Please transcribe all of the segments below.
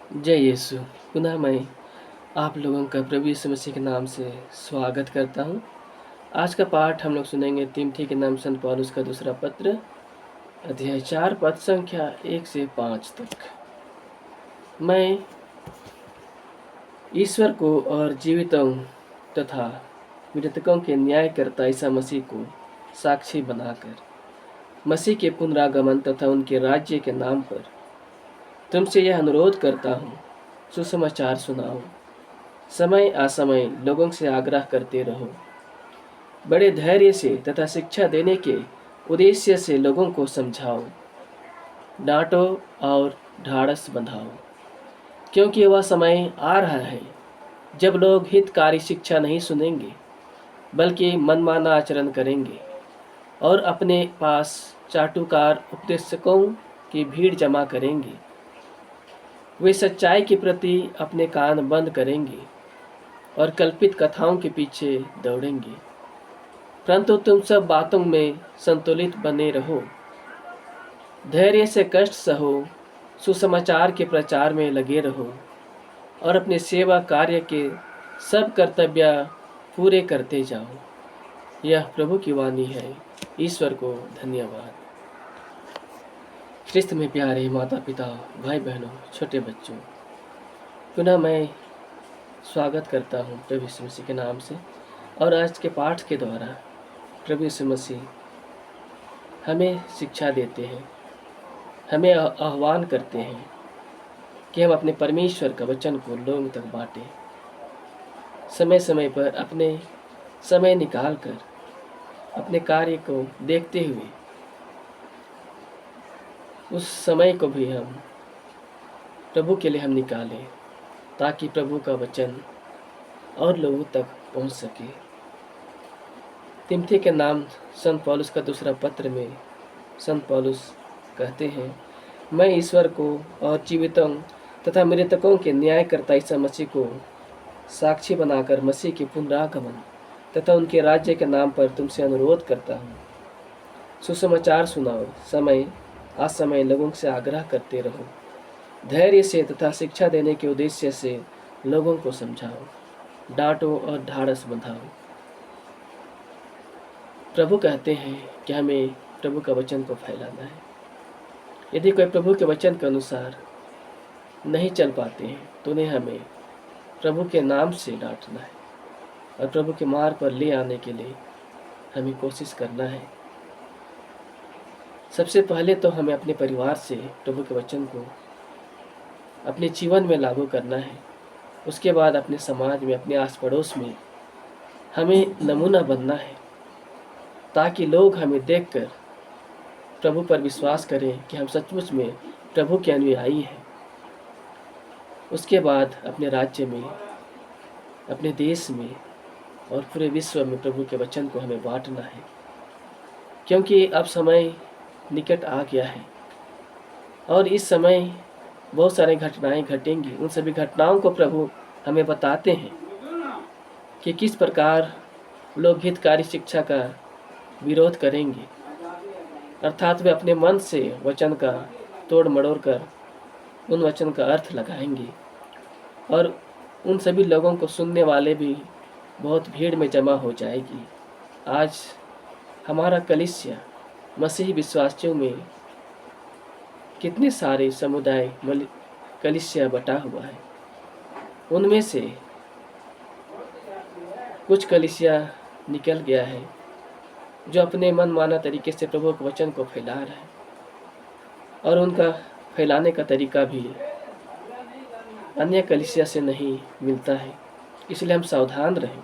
जय यीशु। पुनः मैं आप लोगों का प्रभु यीशु मसीह के नाम से स्वागत करता हूं। आज का पाठ हम लोग सुनेंगे तीमुथी के नाम संत पौलुस का दूसरा पत्र, अध्याय 4 पद संख्या 1 से 5 तक। मैं ईश्वर को और जीवितों तथा मृतकों के न्यायकर्ता ईसा मसीह को साक्षी बनाकर मसीह के पुनरागमन तथा उनके राज्य के नाम पर तुमसे यह अनुरोध करता हूँ, सुसमाचार सुनाओ। समय असमय लोगों से आग्रह करते रहो। बड़े धैर्य से तथा शिक्षा देने के उद्देश्य से लोगों को समझाओ, डांटो और ढाढ़स बंधाओ, क्योंकि वह समय आ रहा है जब लोग हितकारी शिक्षा नहीं सुनेंगे बल्कि मनमाना आचरण करेंगे और अपने पास चाटुकार उपदेशकों की भीड़ जमा करेंगे। वे सच्चाई के प्रति अपने कान बंद करेंगे और कल्पित कथाओं के पीछे दौड़ेंगे। परंतु तुम सब बातों में संतुलित बने रहो, धैर्य से कष्ट सहो, सुसमाचार के प्रचार में लगे रहो और अपने सेवा कार्य के सब कर्तव्य पूरे करते जाओ। यह प्रभु की वाणी है। ईश्वर को धन्यवाद। ख्रिस्त में प्यारे माता पिता, भाई बहनों, छोटे बच्चों, पुनः मैं स्वागत करता हूँ प्रभु यीशु मसीह के नाम से। और आज के पाठ के द्वारा प्रभु यीशु मसीह हमें शिक्षा देते हैं, हमें आह्वान करते हैं कि हम अपने परमेश्वर का वचन को लोगों तक बांटें। समय समय पर अपने समय निकाल कर अपने कार्य को देखते हुए उस समय को भी हम प्रभु के लिए हम निकालें, ताकि प्रभु का वचन और लोगों तक पहुंच सके। तीमुथी के नाम संत पौलुस का दूसरा पत्र में संत पौलुस कहते हैं, मैं ईश्वर को और जीवितों तथा मृतकों के न्यायकर्ता ईसा मसीह को साक्षी बनाकर मसीह के पुनरागमन तथा उनके राज्य के नाम पर तुमसे अनुरोध करता हूँ, सुसमाचार सुनाओ। समय असमय लोगों से आग्रह करते रहो, धैर्य से तथा शिक्षा देने के उद्देश्य से लोगों को समझाओ, डांटो और ढाढ़स बंधाओ। प्रभु कहते हैं कि हमें प्रभु का वचन को फैलाना है। यदि कोई प्रभु के वचन के अनुसार नहीं चल पाते हैं तो उन्हें हमें प्रभु के नाम से डांटना है और प्रभु के मार्ग पर ले आने के लिए हमें कोशिश करना है। सबसे पहले तो हमें अपने परिवार से प्रभु के वचन को अपने जीवन में लागू करना है। उसके बाद अपने समाज में, अपने आस पड़ोस में हमें नमूना बनना है, ताकि लोग हमें देखकर प्रभु पर विश्वास करें कि हम सचमुच में प्रभु के अनुयायी हैं। उसके बाद अपने राज्य में, अपने देश में और पूरे विश्व में प्रभु के वचन को हमें बांटना है, क्योंकि अब समय निकट आ गया है और इस समय बहुत सारी घटनाएं घटेंगी। उन सभी घटनाओं को प्रभु हमें बताते हैं कि किस प्रकार लोग हितकारी शिक्षा का विरोध करेंगे, अर्थात वे अपने मन से वचन का तोड़ मड़ोड़ कर उन वचन का अर्थ लगाएंगे और उन सभी लोगों को सुनने वाले भी बहुत भीड़ में जमा हो जाएगी। आज हमारा कलीसिया मसीही विश्वासियों में कितने सारे समुदाय कलीसिया बटा हुआ है। उनमें से कुछ कलीसिया निकल गया है जो अपने मनमाना तरीके से प्रभु के वचन को फैला रहा है और उनका फैलाने का तरीका भी अन्य कलीसिया से नहीं मिलता है। इसलिए हम सावधान रहें,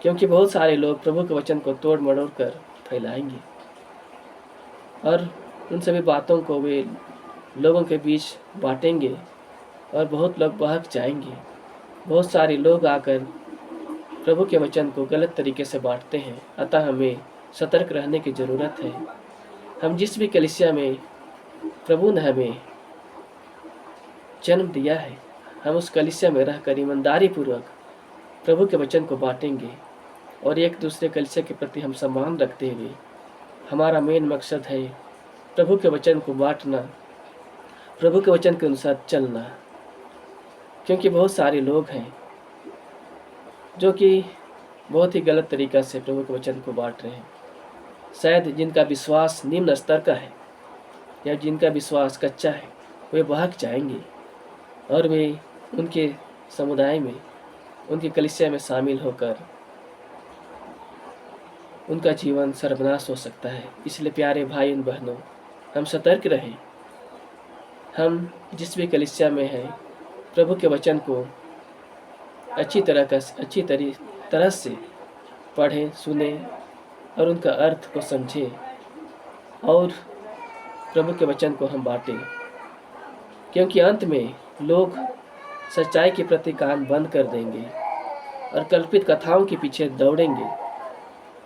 क्योंकि बहुत सारे लोग प्रभु के वचन को तोड़ मड़ोड़ कर फैलाएंगे और उन सभी बातों को वे लोगों के बीच बांटेंगे और बहुत लोग बहक जाएंगे। बहुत सारे लोग आकर प्रभु के वचन को गलत तरीके से बांटते हैं। अतः हमें सतर्क रहने की ज़रूरत है। हम जिस भी कलीसिया में प्रभु ने हमें जन्म दिया है, हम उस कलीसिया में रहकर ईमानदारी पूर्वक प्रभु के वचन को बांटेंगे और एक दूसरे कलीसिया के प्रति हम सम्मान रखते हुए हमारा मेन मकसद है प्रभु के वचन को बांटना, प्रभु के वचन के अनुसार चलना। क्योंकि बहुत सारे लोग हैं जो कि बहुत ही गलत तरीक़ा से प्रभु के वचन को बांट रहे हैं। शायद जिनका विश्वास निम्न स्तर का है या जिनका विश्वास कच्चा है, वे बहक जाएंगे और वे उनके समुदाय में, उनकी कलीसिया में शामिल होकर उनका जीवन सर्वनाश हो सकता है। इसलिए प्यारे भाई और बहनों, हम सतर्क रहें। हम जिस भी कलीसिया में हैं, प्रभु के वचन को अच्छी तरह से पढ़ें, सुने और उनका अर्थ को समझें और प्रभु के वचन को हम बांटें, क्योंकि अंत में लोग सच्चाई के प्रति कान बंद कर देंगे और कल्पित कथाओं के पीछे दौड़ेंगे।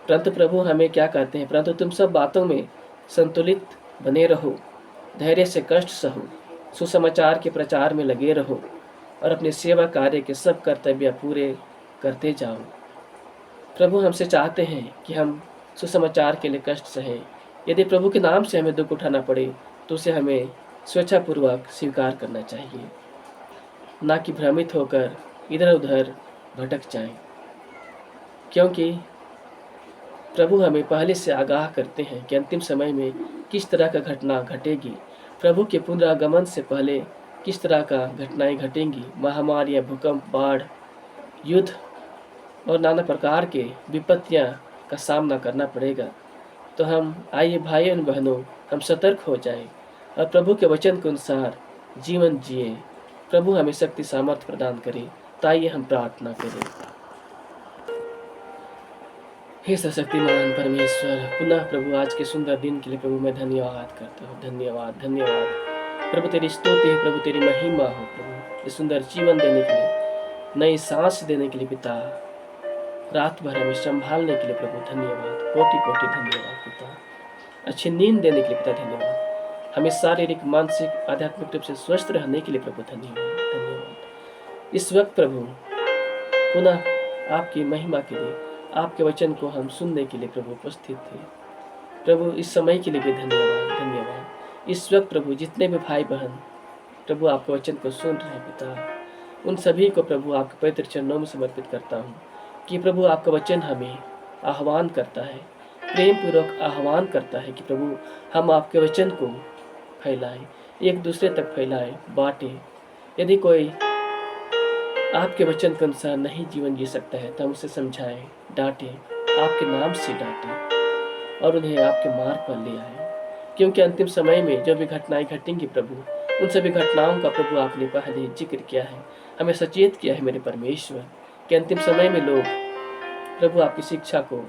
परंतु प्रभु हमें क्या कहते हैं? परंतु तुम सब बातों में संतुलित बने रहो, धैर्य से कष्ट सहो, सुसमाचार के प्रचार में लगे रहो और अपने सेवा कार्य के सब कर्तव्य पूरे करते जाओ। प्रभु हमसे चाहते हैं कि हम सुसमाचार के लिए कष्ट सहें। यदि प्रभु के नाम से हमें दुख उठाना पड़े तो उसे हमें स्वेच्छापूर्वक स्वीकार करना चाहिए, ना कि भ्रमित होकर इधर उधर भटक जाएं। क्योंकि प्रभु हमें पहले से आगाह करते हैं कि अंतिम समय में किस तरह का घटना घटेगी। प्रभु के पुनरागमन से पहले किस तरह का घटनाएं घटेंगी। महामारियाँ, भूकंप, बाढ़, युद्ध और नाना प्रकार के विपत्तियाँ का सामना करना पड़ेगा। तो हम आइए भाई और बहनों, हम सतर्क हो जाएं और प्रभु के वचन के अनुसार जीवन जिए। प्रभु हमें शक्ति सामर्थ्य प्रदान करे। तो आइए हम प्रार्थना करें। हे सशक्तिमान परमेश्वर, पुनः प्रभु आज के सुंदर दिन के लिए प्रभु मैं धन्यवाद करता हूँ। धन्यवाद धन्यवाद प्रभु, तेरी स्तुति है प्रभु, तेरी महिमा हो प्रभु, ये सुंदर जीवन देने के लिए, नई सांस देने के लिए पिता, रात भर हमें संभालने के लिए प्रभु धन्यवाद, कोटि कोटि धन्यवाद पिता, अच्छी नींद देने के लिए पिता धन्यवाद, हमें शारीरिक, मानसिक, आध्यात्मिक रूप से स्वस्थ रहने के लिए प्रभु धन्यवाद धन्यवाद। इस वक्त प्रभु पुनः आपकी महिमा के लिए, आपके वचन को हम सुनने के लिए प्रभु उपस्थित थे। प्रभु इस समय के लिए भी धन्यवाद धन्यवाद। इस वक्त प्रभु जितने भी भाई बहन प्रभु आपके वचन को सुन रहे हैं पिता, उन सभी को प्रभु आपके पवित्र चरणों में समर्पित करता हूँ कि प्रभु आपका वचन हमें आह्वान करता है, प्रेम पूर्वक आह्वान करता है कि प्रभु हम आपके वचन को फैलाएं, एक दूसरे तक फैलाएं, बांटें। यदि कोई आपके वचन के अनुसार नहीं जीवन जी सकता है तो हम उसे समझाएं, डांटें, आपके नाम से डांटें और उन्हें आपके मार्ग पर ले आए। क्योंकि अंतिम समय में जो भी घटनाएं घटेंगी प्रभु, उन सभी घटनाओं का प्रभु आपने पहले जिक्र किया है, हमें सचेत किया है मेरे परमेश्वर, कि अंतिम समय में लोग प्रभु आपकी शिक्षा को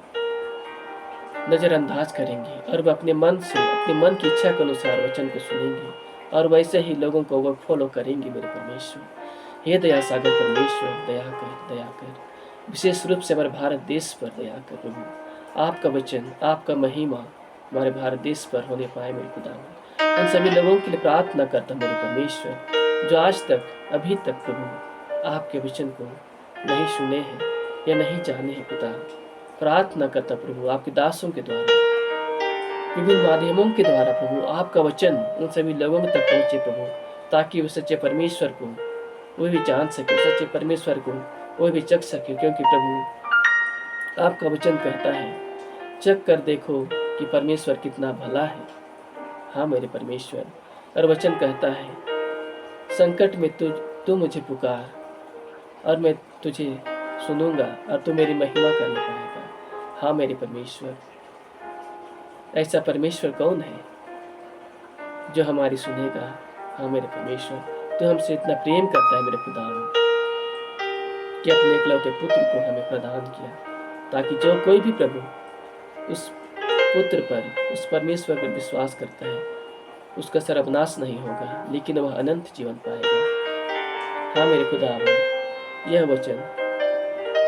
नज़रअंदाज करेंगे और वह अपने मन से, अपने मन की इच्छा के अनुसार वचन को सुनेंगे और वैसे ही लोगों को वह फॉलो करेंगे मेरे परमेश्वर। हे दया सागर परमेश्वर, दया कर, विशेष रूप से हमारे भारत देश पर दया कर प्रभु। आपका वचन, आपका महिमा हमारे भारत देश पर होने पाए मेरे खुदा। उन सभी लोगों के लिए प्रार्थना करता मेरे परमेश्वर जो आज तक, अभी तक प्रभु आपके वचन को नहीं सुने हैं या नहीं जाने हैं पिता। प्रार्थना करता प्रभु आपके दासों के द्वारा, विभिन्न माध्यमों के द्वारा प्रभु आपका वचन उन सभी लोगों तक पहुँचे प्रभु, ताकि वे सच्चे परमेश्वर को वो भी जान सके, सच्चे परमेश्वर को वो भी चख सके। क्योंकि प्रभु आपका वचन कहता है, चख कर देखो कि परमेश्वर कितना भला है। हाँ मेरे परमेश्वर, और वचन कहता है, संकट में तू मुझे पुकार और मैं तुझे सुनूंगा और तू मेरी महिमा करने पाएगा। हाँ मेरे परमेश्वर, ऐसा परमेश्वर कौन है जो हमारी सुनेगा। हाँ मेरे परमेश्वर, तो हमसे इतना प्रेम करता है मेरे खुदा कि अपने इकलौते पुत्र को हमें प्रदान किया, ताकि जो कोई भी प्रभु उस पुत्र पर, उस परमेश्वर पर विश्वास करता है, उसका सर्वनाश नहीं होगा लेकिन वह अनंत जीवन पाएगा। हाँ मेरे खुदा, यह वचन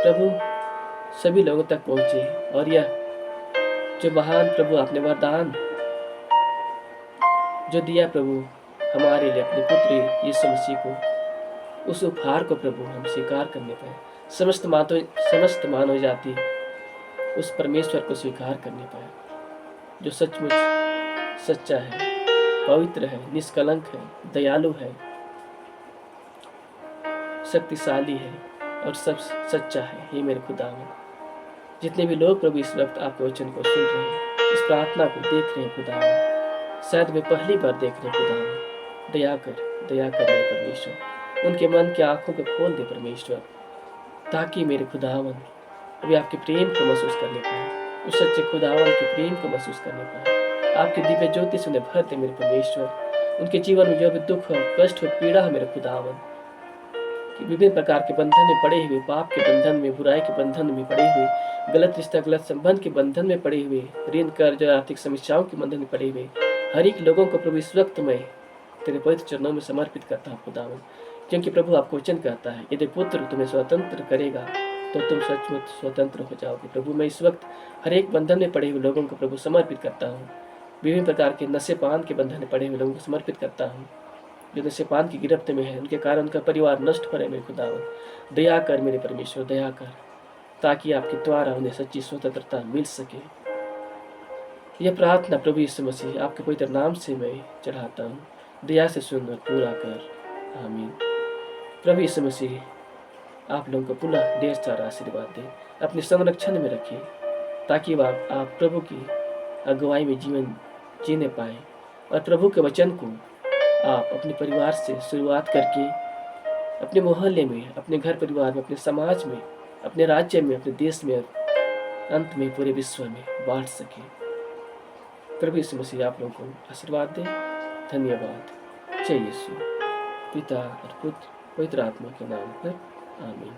प्रभु सभी लोगों तक पहुँचे और यह जो महान प्रभु आपने वरदान जो दिया प्रभु हमारे लिए, अपने पुत्र यीशु मसीह को, उस उपहार को प्रभु हम स्वीकार करने पाए। समस्त मानव जाति उस परमेश्वर को स्वीकार करने पाए जो सचमुच सच्चा है, पवित्र है, निष्कलंक है, दयालु है। शक्तिशाली है और सब सच्चा है। हे मेरे खुदावन, जितने भी लोग प्रभु इस वक्त आपके वचन को सुन रहे हैं, इस प्रार्थना को देख रहे हैं खुदावन, शायद वे पहली बार देख रहे हैं खुदावन, दया कर मेरे परमेश्वर, उनके मन की आंखों को खोल दे परमेश्वर, ताकि मेरे खुदावन वे आपके प्रेम को महसूस करने पाए, उस सच्चे खुदावन के प्रेम को महसूस करने पाए। आपके दिव्य ज्योति से उन्हें भर दे मेरे परमेश्वर। उनके जीवन में जो भी दुख हो, कष्ट हो, पीड़ा हो मेरे खुदावन, कि विभिन्न प्रकार के बंधन में पड़े हुए, पाप के बंधन में, बुराई के बंधन में पड़े हुए, गलत रिश्ता, गलत संबंध के बंधन में पड़े हुए, ऋण कर्ज और आर्थिक समस्याओं के बंधन में पड़े हुए हर एक लोगों को प्रभु इस वक्त मैं तेरे पवित्र चरणों में समर्पित करता हूँ खुदावन। क्योंकि प्रभु आपको वचन कहता है, यदि पुत्र तुम्हें स्वतंत्र करेगा तो तुम सचमुच स्वतंत्र हो जाओगे। प्रभु मैं इस वक्त हर एक बंधन में पड़े हुए लोगों को प्रभु समर्पित करता हूँ। विभिन्न प्रकार के नशे पान के बंधन में पड़े हुए लोगों को समर्पित करता हूँ, जो नशे पान की गिरफ्त में है, उनके कारण उनका परिवार नष्ट हो रहा है मेरे खुदावन। दया कर मेरे परमेश्वर, दया कर, ताकि आपके द्वारा उन्हें सच्ची स्वतंत्रता मिल सके। यह प्रार्थना प्रभु यीशु मसीह आपके पवित्र नाम से मैं चढ़ाता हूँ। दया से सुन और पूरा कर, आमीन। प्रभु यीशु मसीह आप लोगों को पुनः ढेर सारा आशीर्वाद दे, अपने संरक्षण में रखें, ताकि आप प्रभु की अगुवाई में जीवन जीने पाए और प्रभु के वचन को आप अपने परिवार से शुरुआत करके अपने मोहल्ले में, अपने घर परिवार में, अपने समाज में, अपने राज्य में, अपने देश में, अंत में पूरे विश्व में बांट सके। प्रभु यीशु मसीह आप लोगों को आशीर्वाद दे। धन्यवाद। जय यीशु। पिता और पुत्र पवित्र आत्मा के नाम पर, आमीन।